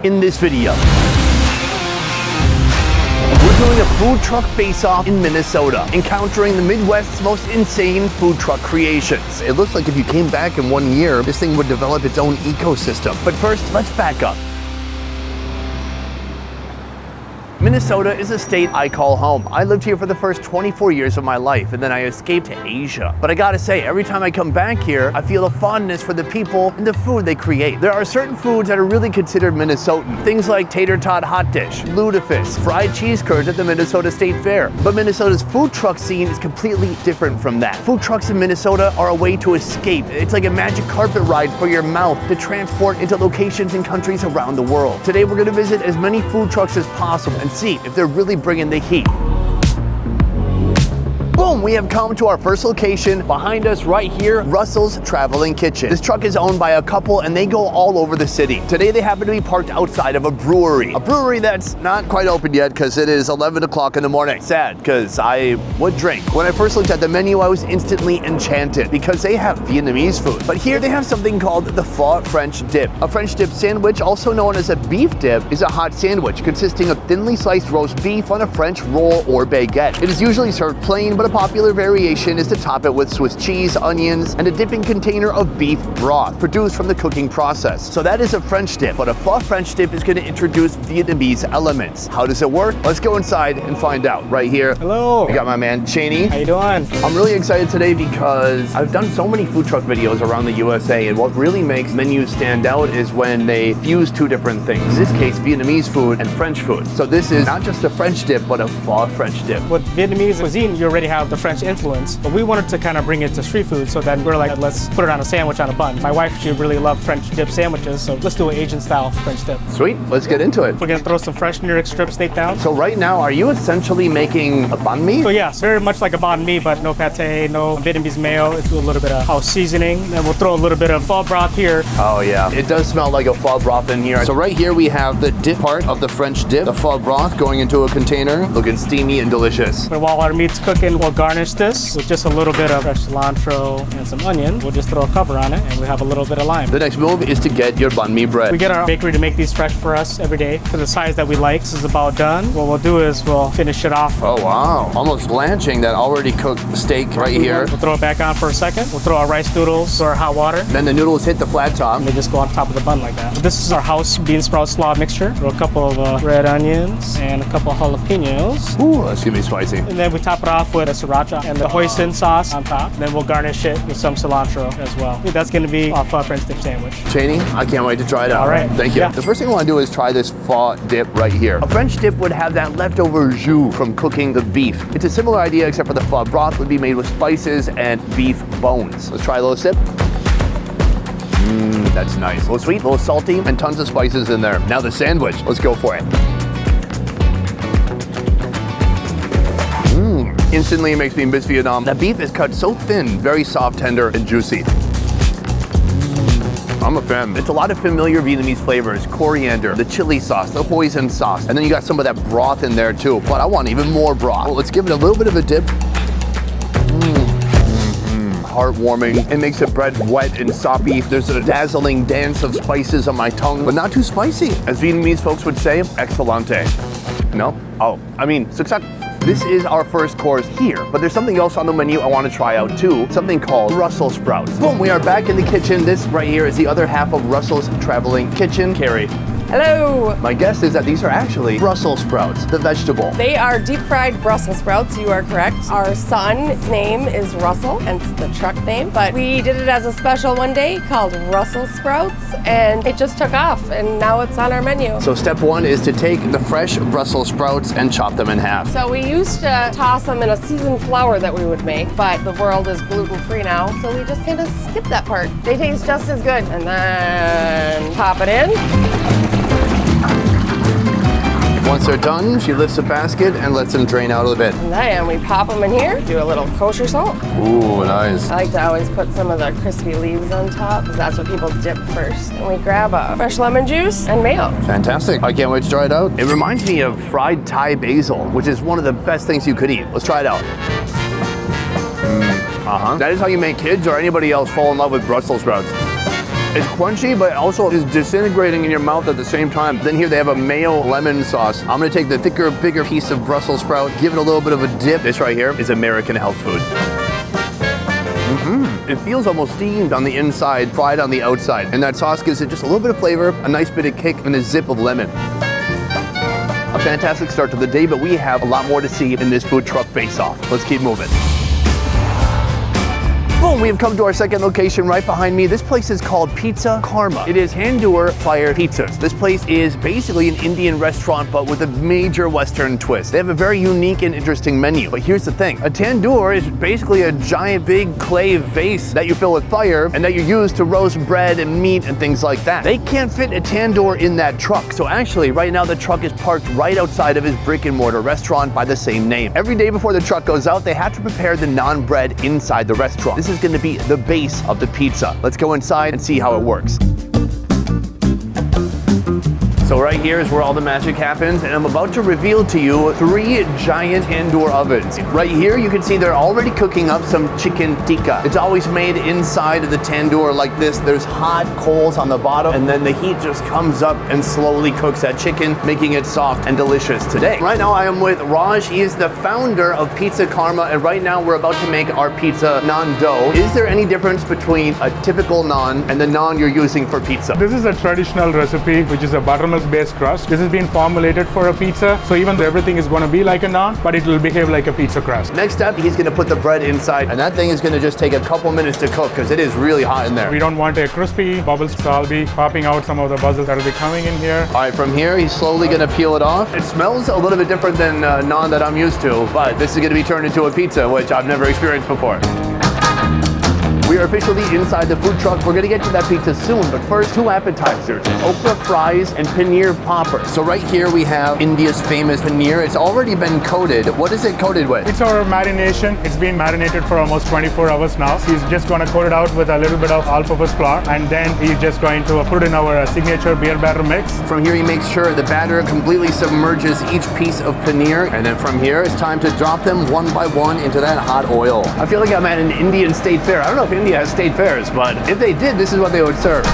in this video. We're doing a food truck face-off in Minnesota, encountering the Midwest's most insane food truck creations. It looks like if you came back in 1 year, this thing would develop its own ecosystem. But first, let's back up. Minnesota is a state I call home. I lived here for the first 24 years of my life, and then I escaped to Asia. But I gotta say, every time I come back here, I feel a fondness for the people and the food they create. There are certain foods that are really considered Minnesotan. Things like tater tot hot dish, lutefisk, fried cheese curds at the Minnesota State Fair. But Minnesota's food truck scene is completely different from that. Food trucks in Minnesota are a way to escape. It's like a magic carpet ride for your mouth to transport into locations and countries around the world. Today we're gonna visit as many food trucks as possible and see if they're really bringing the heat. Boom, we have come to our first location. Behind us right here, Russell's Traveling Kitchen. This truck is owned by a couple and they go all over the city. Today they happen to be parked outside of a brewery. A brewery that's not quite open yet because it is 11 o'clock in the morning. Sad, because I would drink. When I first looked at the menu, I was instantly enchanted because they have Vietnamese food. But here they have something called the pho French dip. A French dip sandwich, also known as a beef dip, is a hot sandwich consisting of thinly sliced roast beef on a French roll or baguette. It is usually served plain, but a popular variation is to top it with Swiss cheese, onions, and a dipping container of beef broth produced from the cooking process. So that is a French dip, but a pho French dip is going to introduce Vietnamese elements. How does it work? Let's go inside and find out right here. Hello. We got my man Cheney. How you doing? I'm really excited today because I've done so many food truck videos around the USA, and what really makes menus stand out is when they fuse two different things. In this case, Vietnamese food and French food. So this is not just a French dip, but a pho French dip. With Vietnamese cuisine, you already have the French influence, but we wanted to kind of bring it to street food, so then we're like, let's put it on a sandwich on a bun. My wife, she really loved French dip sandwiches, so let's do an Asian style French dip. Sweet, let's get into it. We're gonna throw some fresh New York strip steak down. So right now, are you essentially making a banh mi? So yes, very much like a banh mi, but no pate, no Vietnamese mayo. Let's do a little bit of house seasoning, and we'll throw a little bit of pho broth here. Oh yeah, it does smell like a pho broth in here. So right here we have the dip part of the French dip, the pho broth going into a container, looking steamy and delicious. But while our meat's cooking, we'll garnish this with just a little bit of fresh cilantro and some onion. We'll just throw a cover on it, and we have a little bit of lime. The next move is to get your banh mi bread. We get our bakery to make these fresh for us every day to the size that we like. This is about done. What we'll do is we'll finish it off. Oh wow, almost blanching that already cooked steak right here. We'll throw it back on for a second. We'll throw our rice noodles or hot water. Then the noodles hit the flat top. And they just go on top of the bun like that. This is our house bean sprout slaw mixture. Throw a couple of red onions and a couple of jalapenos. Ooh, that's gonna be spicy. And then we top it off with a sriracha and the hoisin sauce on top. And then we'll garnish it with some cilantro as well. That's gonna be our pho French dip sandwich. Cheney, I can't wait to try it out. All right. Thank you. Yeah. The first thing I want to do is try this pho dip right here. A French dip would have that leftover jus from cooking the beef. It's a similar idea, except for the pho broth would be made with spices and beef bones. Let's try a little sip. That's nice. A little sweet, a little salty, and tons of spices in there. Now the sandwich. Let's go for it. Instantly it makes me miss Vietnam. The beef is cut so thin, very soft, tender, and juicy. I'm a fan. It's a lot of familiar Vietnamese flavors. Coriander, the chili sauce, the hoisin sauce, and then you got some of that broth in there too. But I want even more broth. Well, let's give it a little bit of a dip. Heartwarming. It makes the bread wet and soppy. There's a dazzling dance of spices on my tongue, but not too spicy. As Vietnamese folks would say, excellente. No? Oh, I mean, success. This is our first course here, but there's something else on the menu I want to try out too, something called Brussels sprouts. Boom, we are back in the kitchen. This right here is the other half of Russell's Traveling Kitchen. Carrie. Hello! My guess is that these are actually Brussels sprouts, the vegetable. They are deep fried Brussels sprouts, you are correct. Our son's name is Russell, and it's the truck name, but we did it as a special one day called Russell Sprouts, and it just took off, and now it's on our menu. So step one is to take the fresh Brussels sprouts and chop them in half. So we used to toss them in a seasoned flour that we would make, but the world is gluten-free now, so we just kind of skipped that part. They taste just as good. And then pop it in. Once they're done, she lifts the basket and lets them drain out a bit. And then we pop them in here, do a little kosher salt. Ooh, nice. I like to always put some of the crispy leaves on top, because that's what people dip first. And we grab a fresh lemon juice and mayo. Fantastic. I can't wait to try it out. It reminds me of fried Thai basil, which is one of the best things you could eat. Let's try it out. That is how you make kids or anybody else fall in love with Brussels sprouts. It's crunchy, but also is disintegrating in your mouth at the same time. Then here they have a mayo lemon sauce. I'm gonna take the thicker, bigger piece of Brussels sprout, give it a little bit of a dip. This right here is American health food. It feels almost steamed on the inside, fried on the outside. And that sauce gives it just a little bit of flavor, a nice bit of kick, and a zip of lemon. A fantastic start to the day, but we have a lot more to see in this food truck face-off. Let's keep moving. Boom, we have come to our second location right behind me. This place is called Pizza Karma. It is tandoor fire pizzas. This place is basically an Indian restaurant, but with a major Western twist. They have a very unique and interesting menu. But here's the thing. A tandoor is basically a giant big clay vase that you fill with fire and that you use to roast bread and meat and things like that. They can't fit a tandoor in that truck. So actually, right now the truck is parked right outside of his brick and mortar restaurant by the same name. Every day before the truck goes out, they have to prepare the naan bread inside the restaurant. This is going to be the base of the pizza. Let's go inside and see how it works. So right here is where all the magic happens, and I'm about to reveal to you 3 giant tandoor ovens. Right here you can see they're already cooking up some chicken tikka. It's always made inside of the tandoor like this. There's hot coals on the bottom, and then the heat just comes up and slowly cooks that chicken, making it soft and delicious today. Right now I am with Raj. He is the founder of Pizza Karma, and right now we're about to make our pizza naan dough. Is there any difference between a typical naan and the naan you're using for pizza? This is a traditional recipe, which is a buttermilk based crust. This has been formulated for a pizza, so even though everything is going to be like a naan, but it will behave like a pizza crust. Next up, he's going to put the bread inside, and that thing is going to just take a couple minutes to cook because it is really hot in there. We don't want a crispy bubbles, so I'll be popping out some of the bubbles that will be coming in here. All right, from here, he's slowly going to peel it off. It smells a little bit different than naan that I'm used to, but this is going to be turned into a pizza, which I've never experienced before. We are officially inside the food truck. We're gonna get to that pizza soon, but first, 2 appetizers, okra fries and paneer poppers. So right here we have India's famous paneer. It's already been coated. What is it coated with? It's our marination. It's been marinated for almost 24 hours now. He's just gonna coat it out with a little bit of all-purpose flour, and then he's just going to put in our signature beer batter mix. From here, he makes sure the batter completely submerges each piece of paneer, and then from here, it's time to drop them one by one into that hot oil. I feel like I'm at an Indian state fair. I don't know if India has state fairs, but if they did, this is what they would serve.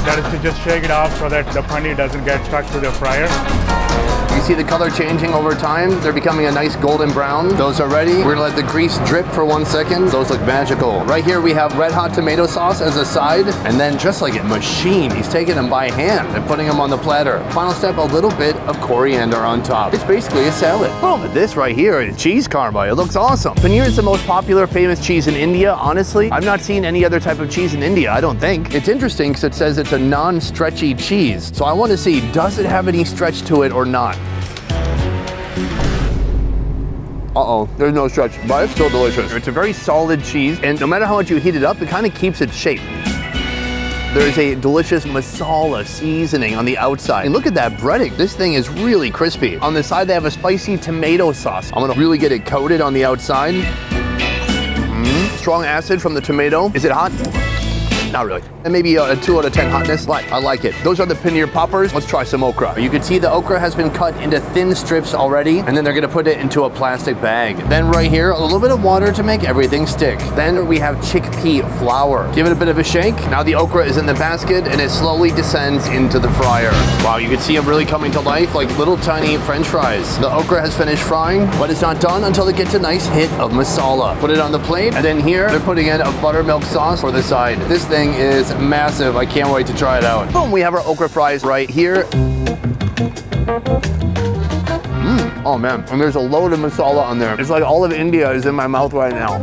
That is to just shake it off so that the paneer doesn't get stuck to the fryer. You see the color changing over time. They're becoming a nice golden brown. Those are ready. We're gonna let the grease drip for 1 second. Those look magical. Right here we have red hot tomato sauce as a side, and then just like a machine, he's taking them by hand and putting them on the platter. Final step, a little bit of coriander on top. It's basically a salad. Oh, but this right here is cheese karma. It looks awesome. Paneer is the most popular famous cheese in India. Honestly, I've not seen any other type of cheese in India, I don't think. It's interesting because it says it's a non-stretchy cheese. So I want to see, does it have any stretch to it or not? Uh-oh, there's no stretch, but it's still delicious. It's a very solid cheese, and no matter how much you heat it up, it kind of keeps its shape. There's a delicious masala seasoning on the outside. And look at that breading. This thing is really crispy. On the side, they have a spicy tomato sauce. I'm gonna really get it coated on the outside. Strong acid from the tomato. Is it hot? Not really. And maybe a 2 out of 10 hotness, but I like it. Those are the paneer poppers. Let's try some okra. You can see the okra has been cut into thin strips already, and then they're gonna put it into a plastic bag. Then right here, a little bit of water to make everything stick. Then we have chickpea flour. Give it a bit of a shake. Now the okra is in the basket, and it slowly descends into the fryer. Wow, you can see them really coming to life like little tiny French fries. The okra has finished frying, but it's not done until it gets a nice hit of masala. Put it on the plate, and then here, they're putting in a buttermilk sauce for the side. This thing is massive. I can't wait to try it out. Boom, we have our okra fries right here. Oh man, and there's a load of masala on there. It's like all of India is in my mouth right now.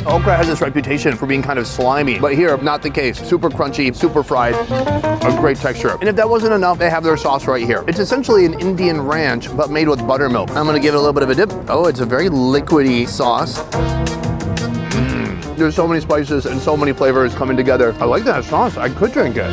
Okra has this reputation for being kind of slimy, but here, not the case. Super crunchy, super fried, a great texture. And if that wasn't enough, they have their sauce right here. It's essentially an Indian ranch, but made with buttermilk. I'm gonna give it a little bit of a dip. Oh, it's a very liquidy sauce. There's so many spices and so many flavors coming together. I like that sauce. I could drink it.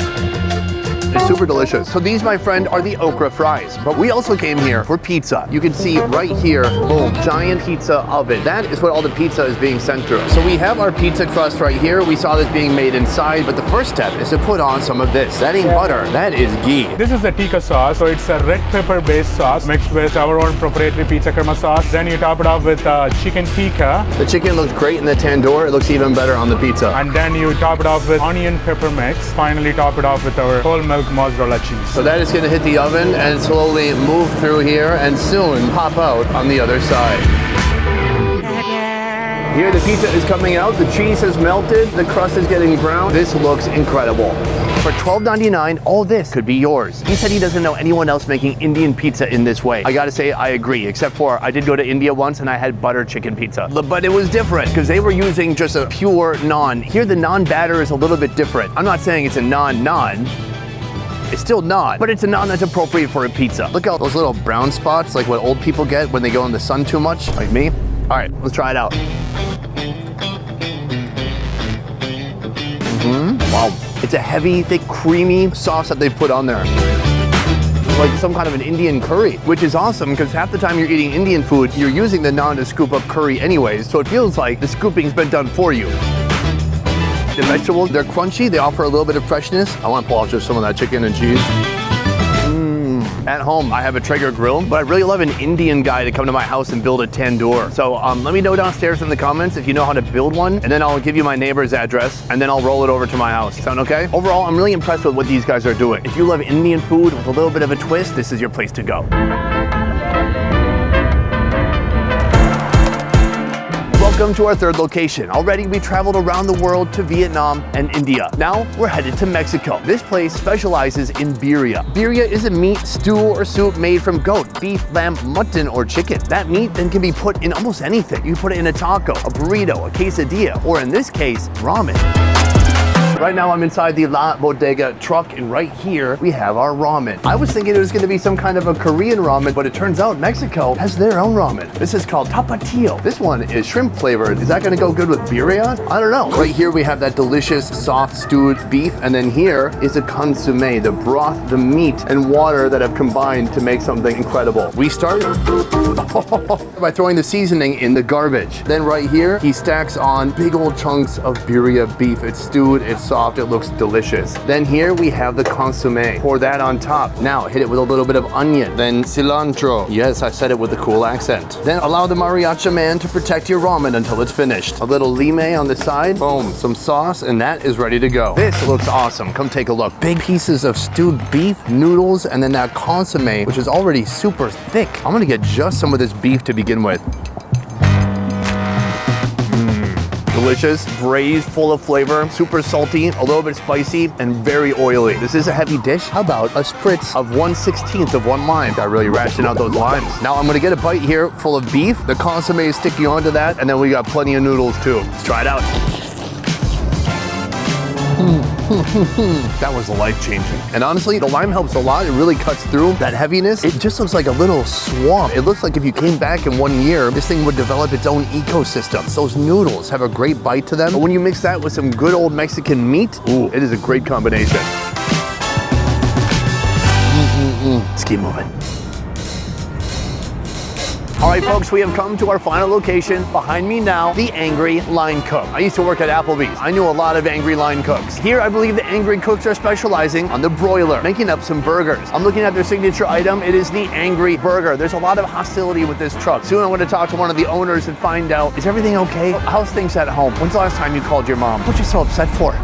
It's super delicious. So these, my friend, are the okra fries. But we also came here for pizza. You can see right here, boom, giant pizza oven. That is what all the pizza is being sent through. So we have our pizza crust right here. We saw this being made inside, but the first step is to put on some of this. That ain't butter, that is ghee. This is the tikka sauce, so it's a red pepper based sauce mixed with our own proprietary pizza crema sauce. Then you top it off with chicken tikka. The chicken looks great in the tandoor. It looks even better on the pizza. And then you top it off with onion pepper mix. Finally top it off with our whole milk mozzarella cheese. So that is going to hit the oven and slowly move through here and soon pop out on the other side. Here the pizza is coming out, the cheese has melted, the crust is getting brown. This looks incredible. For $12.99, all this could be yours. He said he doesn't know anyone else making Indian pizza in this way. I gotta say, I agree, except for I did go to India once and I had butter chicken pizza. But it was different because they were using just a pure naan. Here the naan batter is a little bit different. I'm not saying it's a naan. It's still naan, but it's a naan that's appropriate for a pizza. Look at those little brown spots, like what old people get when they go in the sun too much, like me. All right, let's try it out. Wow, it's a heavy, thick, creamy sauce that they put on there. Like some kind of an Indian curry, which is awesome because half the time you're eating Indian food, you're using the naan to scoop up curry anyways, so it feels like the scooping's been done for you. The vegetables, they're crunchy, they offer a little bit of freshness. I want to pull out just some of that chicken and cheese. At home, I have a Traeger grill, but I'd really love an Indian guy to come to my house and build a tandoor. So let me know downstairs in the comments if you know how to build one, and then I'll give you my neighbor's address, and then I'll roll it over to my house. Sound okay? Overall, I'm really impressed with what these guys are doing. If you love Indian food with a little bit of a twist, this is your place to go. Welcome to our third location. Already we traveled around the world to Vietnam and India. Now we're headed to Mexico. This place specializes in birria. Birria is a meat stew or soup made from goat, beef, lamb, mutton, or chicken. That meat then can be put in almost anything. You can put it in a taco, a burrito, a quesadilla, or in this case, ramen. Right now I'm inside the La Bodega truck, and right here we have our ramen. I was thinking it was gonna be some kind of a Korean ramen, but it turns out Mexico has their own ramen. This is called tapatio. This one is shrimp flavored. Is that gonna go good with birria? I don't know. Right here we have that delicious soft stewed beef, and then here is a consommé, the broth, the meat, and water that have combined to make something incredible. We start by throwing the seasoning in the garbage. Then right here, he stacks on big old chunks of birria beef. It's stewed, it's soft, it looks delicious. Then here we have the consommé. Pour that on top. Now hit it with a little bit of onion, then cilantro. Yes, I said it with a cool accent. Then allow the mariachi man to protect your ramen until it's finished. A little lime on the side, boom, some sauce, and that is ready to go. This looks awesome. Come take a look. Big pieces of stewed beef, noodles, and then that consommé, which is already super thick. I'm gonna get just some of this beef to begin with. Delicious, braised, full of flavor, super salty, a little bit spicy, and very oily. This is a heavy dish. How about a spritz of 1/16 of one lime? Got really ration out those limes. Now I'm gonna get a bite here full of beef. The consommé is sticking onto that, and then we got plenty of noodles too. Let's try it out. That was life-changing. And honestly, the lime helps a lot. It really cuts through that heaviness. It just looks like a little swamp. It looks like if you came back in 1 year, this thing would develop its own ecosystem. Those noodles have a great bite to them. But when you mix that with some good old Mexican meat, ooh, it is a great combination. Let's keep moving. All right, folks, we have come to our final location. Behind me now, the Angry Line Cook. I used to work at Applebee's. I knew a lot of Angry Line Cooks. Here, I believe the Angry Cooks are specializing on the broiler, making up some burgers. I'm looking at their signature item. It is the Angry Burger. There's a lot of hostility with this truck. Soon I'm going to talk to one of the owners and find out, is everything okay? How's things at home? When's the last time you called your mom? What you so upset for?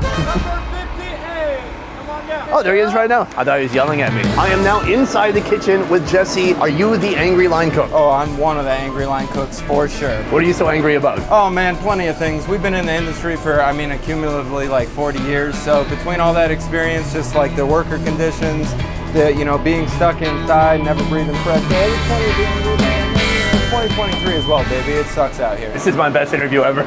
Oh, there he is right now. I thought he was yelling at me. I am now inside the kitchen with Jesse. Are you the Angry Line Cook? Oh, I'm one of the Angry Line Cooks for sure. What are you so angry about? Oh man, plenty of things. We've been in the industry for, cumulatively like 40 years. So between all that experience, just like the worker conditions, the, being stuck inside, never breathing fresh air, there's plenty of being 2023 as well, baby. It sucks out here. This is my best interview ever.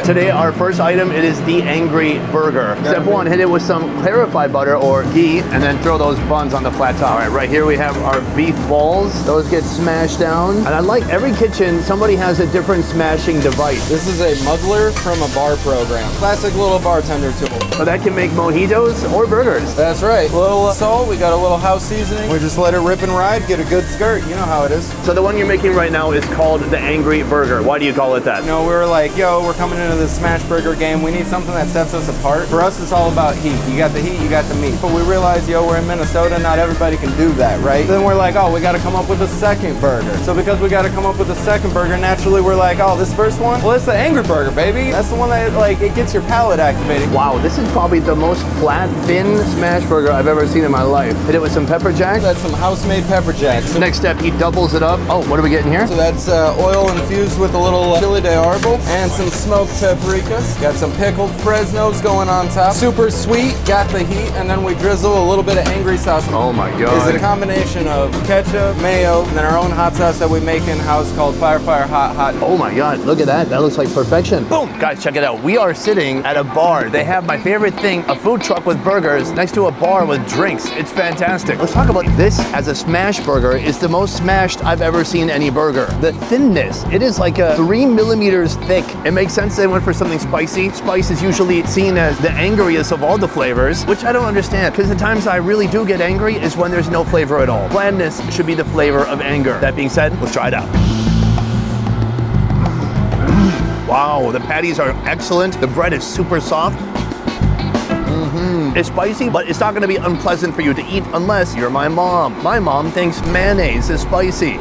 Today, our first item, it is the Angry Burger. Step one, hit it with some clarified butter or ghee, and then throw those buns on the flat top. All right, right here we have our beef balls. Those get smashed down. And I like every kitchen, somebody has a different smashing device. This is a muddler from a bar program. Classic little bartender tool. So that can make mojitos or burgers. That's right. A little salt, we got a little house seasoning. We just let it rip and ride, get a good skirt. You know how it is. So the one you're making right now is called the Angry Burger. Why do you call it that? You know, we were like, yo, we're coming into this smash burger game. We need something that sets us apart. For us, it's all about heat. You got the heat, you got the meat. But we realized, yo, we're in Minnesota, not everybody can do that, right? Then we're like, oh, we got to come up with a second burger. So because we got to come up with a second burger, naturally we're like, oh, this first one? Well, it's the Angry Burger, baby. That's the one that, like, it gets your palate activated. Wow, this is probably the most flat, thin smash burger I've ever seen in my life. Hit it with some pepper jack. That's some house-made pepper jacks. So next step, he doubles it up. Oh, what are we getting here? So that's oil infused with a little chili de arbol and some smoked paprika. Got some pickled Fresnos going on top. Super sweet, got the heat, and then we drizzle a little bit of angry sauce. Oh my God. It's a combination of ketchup, mayo, and then our own hot sauce that we make in-house called Fire Hot. Oh my God, look at that. That looks like perfection. Boom, guys, check it out. We are sitting at a bar. They have my favorite thing, a food truck with burgers next to a bar with drinks. It's fantastic. Let's talk about this as a smash burger. It's the most smashed I've ever seen any burger. The thinness, it is like a 3 millimeters thick. It makes sense they went for something spicy. Spice is usually seen as the angriest of all the flavors, which I don't understand, because the times I really do get angry is when there's no flavor at all. Blandness should be the flavor of anger. That being said, let's try it out. Wow, the patties are excellent. The bread is super soft. It's spicy, but it's not gonna be unpleasant for you to eat unless you're my mom. My mom thinks mayonnaise is spicy.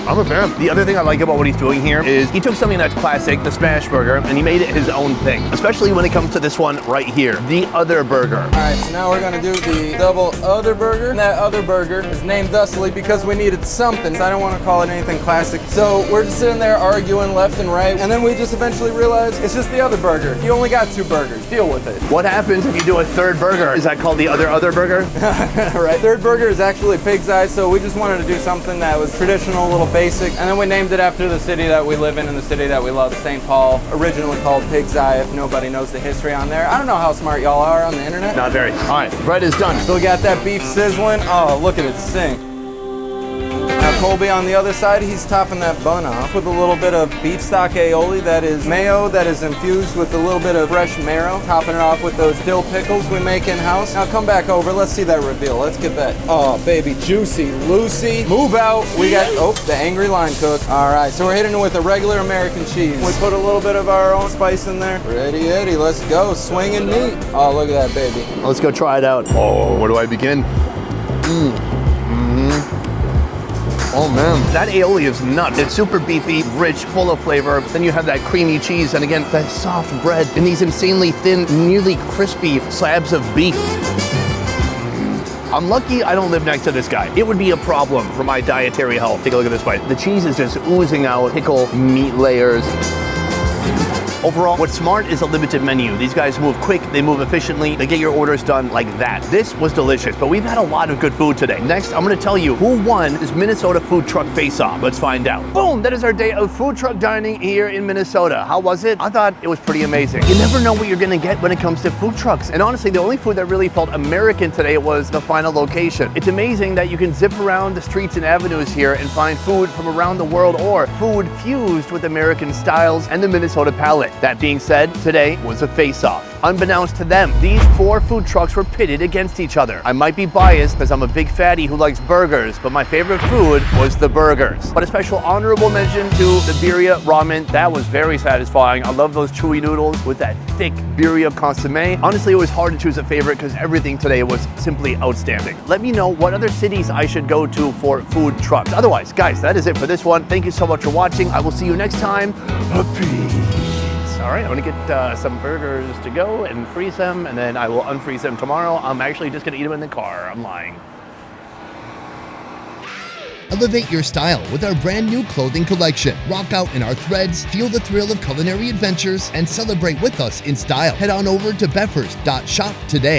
I'm a fan. The other thing I like about what he's doing here is he took something that's classic, the smash burger, and he made it his own thing, especially when it comes to this one right here, the other burger. All right, so now we're gonna do the double other burger. And that other burger is named thusly because we needed something. So I don't want to call it anything classic. So we're just sitting there arguing left and right, and then we just eventually realized it's just the other burger. You only got 2 burgers. Deal with it. What happens if you do a third burger? Is that called the other burger? Right. Third burger is actually pig's eye, so we just wanted to do something that was traditional, a little basic, and then we named it after the city that we live in and the city that we love, St. Paul, originally called Pig's Eye, if nobody knows the history on there. I don't know how smart y'all are on the internet. Not very. All right, bread is done. So we got that beef sizzling. Oh, look at it sing. Now Colby on the other side, he's topping that bun off with a little bit of beef stock aioli that is mayo that is infused with a little bit of fresh marrow, topping it off with those dill pickles we make in-house. Now come back over, let's see that reveal. Let's get that, oh baby, juicy, Lucy. Move out. We got, oh, the angry line cook. All right, so we're hitting it with a regular American cheese. We put a little bit of our own spice in there. Ready, Eddie, let's go, swinging neat. Oh, look at that, baby. Let's go try it out. Oh, where do I begin? Oh man, that aioli is nuts. It's super beefy, rich, full of flavor. Then you have that creamy cheese, and again, that soft bread, and these insanely thin, nearly crispy slabs of beef. I'm lucky I don't live next to this guy. It would be a problem for my dietary health. Take a look at this bite. The cheese is just oozing out, pickle, meat layers. Overall, what's smart is a limited menu. These guys move quick, they move efficiently, they get your orders done like that. This was delicious, but we've had a lot of good food today. Next, I'm gonna tell you who won this Minnesota Food Truck Face-Off. Let's find out. Boom, that is our day of food truck dining here in Minnesota. How was it? I thought it was pretty amazing. You never know what you're gonna get when it comes to food trucks. And honestly, the only food that really felt American today was the final location. It's amazing that you can zip around the streets and avenues here and find food from around the world or food fused with American styles and the Minnesota palate. That being said, today was a face-off. Unbeknownst to them, these 4 food trucks were pitted against each other. I might be biased because I'm a big fatty who likes burgers, but my favorite food was the burgers. But a special honorable mention to the birria ramen. That was very satisfying. I love those chewy noodles with that thick birria consomme. Honestly, it was hard to choose a favorite because everything today was simply outstanding. Let me know what other cities I should go to for food trucks. Otherwise, guys, that is it for this one. Thank you so much for watching. I will see you next time. Peace. All right, I'm gonna get some burgers to go and freeze them, and then I will unfreeze them tomorrow. I'm actually just gonna eat them in the car. I'm lying. Elevate your style with our brand new clothing collection. Rock out in our threads, feel the thrill of culinary adventures, and celebrate with us in style. Head on over to beffers.shop today.